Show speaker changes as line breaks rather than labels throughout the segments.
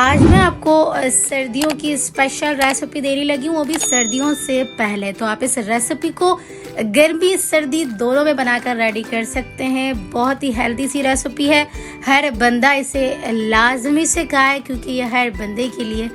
आज मैं आपको सर्दियों की स्पेशल रेसिपी देने लगी हूँ, वो भी सर्दियों से पहले। तो आप इस रेसिपी को गर्मी सर्दी दोनों में बनाकर रेडी कर सकते हैं। बहुत ही हेल्दी सी रेसिपी है, हर बंदा इसे लाजमी से खाए क्योंकि यह हर बंदे के लिए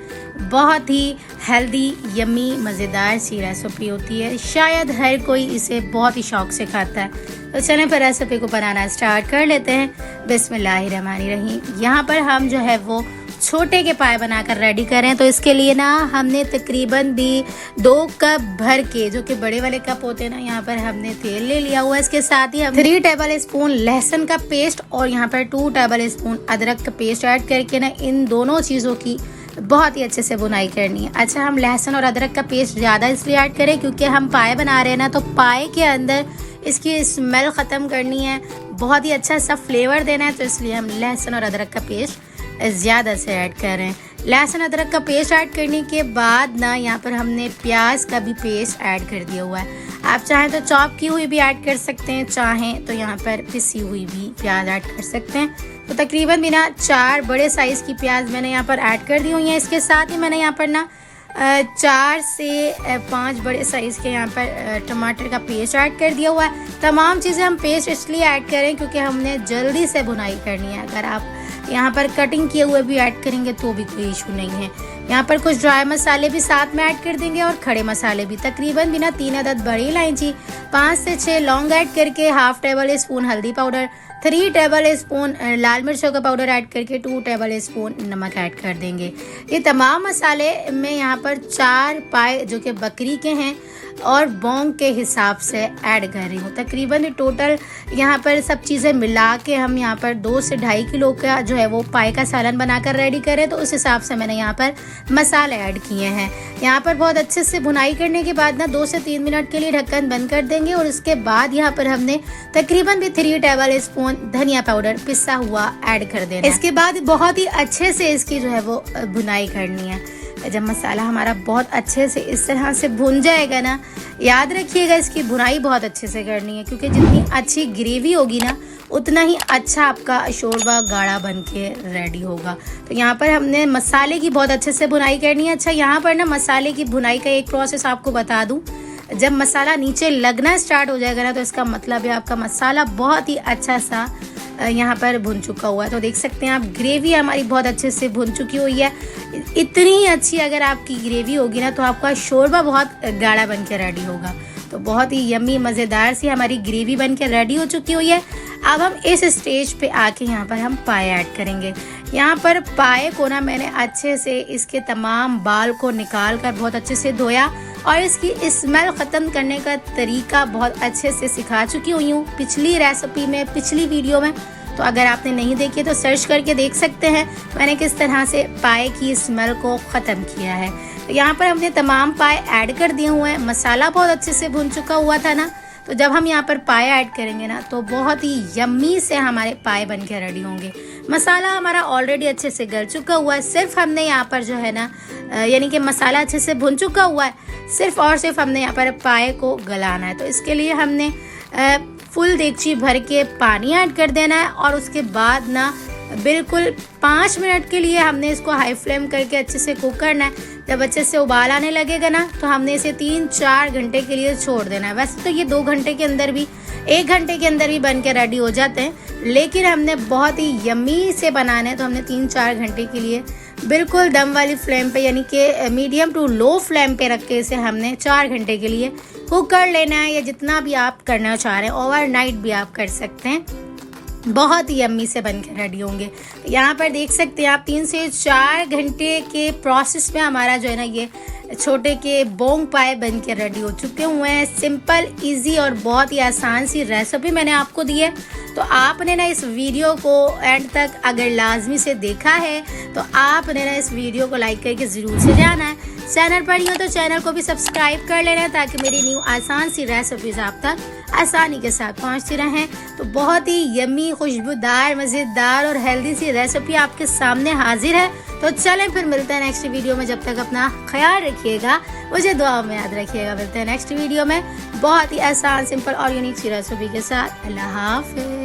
बहुत ही हेल्दी यम्मी मज़ेदार सी रेसिपी होती है। शायद हर कोई इसे बहुत ही शौक से खाता है। तो चलें फिर रेसिपी को बनाना स्टार्ट कर लेते हैं। बिस्मिल्लाहिर्रहमानिर्रहीम। यहाँ पर हम जो है वो छोटे के पाए बनाकर रेडी करें। तो इसके लिए ना हमने तकरीबन भी 2 कप भर के, जो कि बड़े वाले कप होते हैं ना, यहाँ पर हमने तेल ले लिया हुआ है। इसके साथ ही हम 3 टेबल स्पून लहसुन का पेस्ट और यहाँ पर 2 टेबल स्पून अदरक का पेस्ट ऐड करके ना इन दोनों चीज़ों की बहुत ही अच्छे से बुनाई करनी है। अच्छा, हम लहसुन और अदरक का पेस्ट ज़्यादा इसलिए ऐड करें क्योंकि हम पाए बना रहे हैं ना, तो पाए के अंदर इसकी स्मेल ख़त्म करनी है, बहुत ही अच्छा सा फ्लेवर देना है। तो इसलिए हम लहसुन और अदरक का पेस्ट ज़्यादा से ऐड कर रहे हैं। लहसुन अदरक का पेस्ट ऐड करने के बाद ना यहाँ पर हमने प्याज का भी पेस्ट ऐड कर दिया हुआ है। आप चाहें तो चॉप की हुई भी ऐड कर सकते हैं, चाहें तो यहाँ पर पिसी हुई भी प्याज ऐड कर सकते हैं। तो तकरीबन भी ना 4 बड़े साइज़ की प्याज मैंने यहाँ पर ऐड कर दी हुई हैं। इसके साथ ही मैंने यहाँ पर ना 4 से 5 बड़े साइज़ के यहाँ पर टमाटर का पेस्ट ऐड कर दिया हुआ है। तमाम चीज़ें हम पेस्ट इसलिए ऐड करें क्योंकि हमने जल्दी से बुनाई करनी है। अगर आप यहाँ पर कटिंग किए हुए भी ऐड करेंगे तो भी कोई इशू नहीं है। यहाँ पर कुछ ड्राई मसाले भी साथ में ऐड कर देंगे और खड़े मसाले भी। तकरीबन भी ना 3 अदद बड़ी इलायची, 5 से 6 लौंग ऐड करके, ½ टेबल स्पून हल्दी पाउडर, 3 टेबल स्पून लाल मिर्चों का पाउडर ऐड करके 2 टेबल स्पून नमक ऐड कर देंगे। ये तमाम मसाले मैं यहाँ पर 4 पाए जो कि बकरी के हैं और बोंग के हिसाब से ऐड कर रही हूँ। तकरीबन टोटल यहाँ पर सब चीज़ें मिला के हम यहाँ पर 2 से 2.5 किलो का जो है वो पाए का सालन बनाकर रेडी करें, तो उस हिसाब से मैंने यहाँ पर मसाले ऐड किए हैं। यहाँ पर बहुत अच्छे से भुनाई करने के बाद ना 2 से 3 मिनट के लिए ढक्कन बंद कर देंगे और उसके बाद यहाँ पर हमने तकरीबन भी 3 टेबल स्पून धनिया पाउडर पिसा हुआ ऐड कर देना। इसके बाद बहुत ही अच्छे से इसकी जो है वो भुनाई करनी है। जब मसाला हमारा बहुत अच्छे से इस तरह से भुन जाएगा ना, याद रखिएगा इसकी भुनाई बहुत अच्छे से करनी है क्योंकि जितनी अच्छी ग्रेवी होगी ना उतना ही अच्छा आपका शोरबा गाढ़ा बन के रेडी होगा। तो यहाँ पर हमने मसाले की बहुत अच्छे से भुनाई करनी है। अच्छा, यहाँ पर ना मसाले की भुनाई का एक प्रोसेस आपको बता दूँ। जब मसाला नीचे लगना स्टार्ट हो जाएगा ना, तो इसका मतलब है आपका मसाला बहुत ही अच्छा सा यहाँ पर भुन चुका हुआ है। तो देख सकते हैं आप, ग्रेवी हमारी बहुत अच्छे से भुन चुकी हुई है। इतनी अच्छी अगर आपकी ग्रेवी होगी ना तो आपका शोरबा बहुत गाढ़ा बन के रेडी होगा। तो बहुत ही यम्मी मज़ेदार सी हमारी ग्रेवी बन के रेडी हो चुकी हुई है। अब हम इस स्टेज पे आके यहाँ पर हम पाए ऐड करेंगे। यहाँ पर पाए को ना मैंने अच्छे से इसके तमाम बाल को निकाल कर बहुत अच्छे से धोया और इसकी स्मेल ख़त्म करने का तरीका बहुत अच्छे से सिखा चुकी हुई हूँ पिछली रेसिपी में, पिछली वीडियो में। तो अगर आपने नहीं देखी तो सर्च करके देख सकते हैं मैंने किस तरह से पाए की स्मेल को ख़त्म किया है। तो यहाँ पर हमने तमाम पाए ऐड कर दिए हुए हैं। मसाला बहुत अच्छे से भुन चुका हुआ था ना, तो जब हम यहाँ पर पाए ऐड करेंगे ना तो बहुत ही यम्मी से हमारे पाए बन के रेडी होंगे। मसाला हमारा ऑलरेडी अच्छे से गल चुका हुआ है। सिर्फ हमने यहाँ पर जो है ना, यानी कि मसाला अच्छे से भुन चुका हुआ है, सिर्फ और सिर्फ हमने यहाँ पर पाए को गलाना है। तो इसके लिए हमने फुल देगची भर के पानी ऐड कर देना है और उसके बाद ना बिल्कुल 5 मिनट के लिए हमने इसको हाई फ्लेम करके अच्छे से कुक करना है। जब अच्छे से उबाल आने लगेगा ना तो हमने इसे 3-4 घंटे के लिए छोड़ देना है। वैसे तो ये 2 घंटे के अंदर भी, 1 घंटे के अंदर भी बन के रेडी हो जाते हैं, लेकिन हमने बहुत ही यम्मी से बनाना है तो हमने 3-4 घंटे के लिए बिल्कुल दम वाली फ्लेम पे, यानी कि मीडियम टू लो फ्लेम पे रख के इसे हमने 4 घंटे के लिए कुक कर लेना है, या जितना भी आप करना चाह रहे हैं। ओवरनाइट भी आप कर सकते हैं, बहुत ही यम्मी से बन के रेडी होंगे। यहाँ पर देख सकते हैं आप 3 से 4 घंटे के प्रोसेस में हमारा जो है ना ये छोटे के बोंग पाए बन के रेडी हो चुके हुए हैं। सिंपल, इजी और बहुत ही आसान सी रेसिपी मैंने आपको दी है। तो आपने ना इस वीडियो को एंड तक अगर लाजमी से देखा है तो आपने ना इस वीडियो को लाइक करके ज़रूर से जाना है। चैनल पर ही हो तो चैनल को भी सब्सक्राइब कर लेना ताकि मेरी न्यू आसान सी रेसिपीज आप तक आसानी के साथ पहुंचती रहें। तो बहुत ही यम्मी, खुशबूदार, मज़ेदार और हेल्दी सी रेसिपी आपके सामने हाजिर है। तो चलें फिर मिलते हैं नेक्स्ट वीडियो में। जब तक अपना ख्याल रखिएगा, मुझे दुआ में याद रखिएगा। मिलते हैं नेक्स्ट वीडियो में बहुत ही आसान, सिंपल और यूनिक सी रेसिपी के साथ। अल्लाह हाफ़िज़।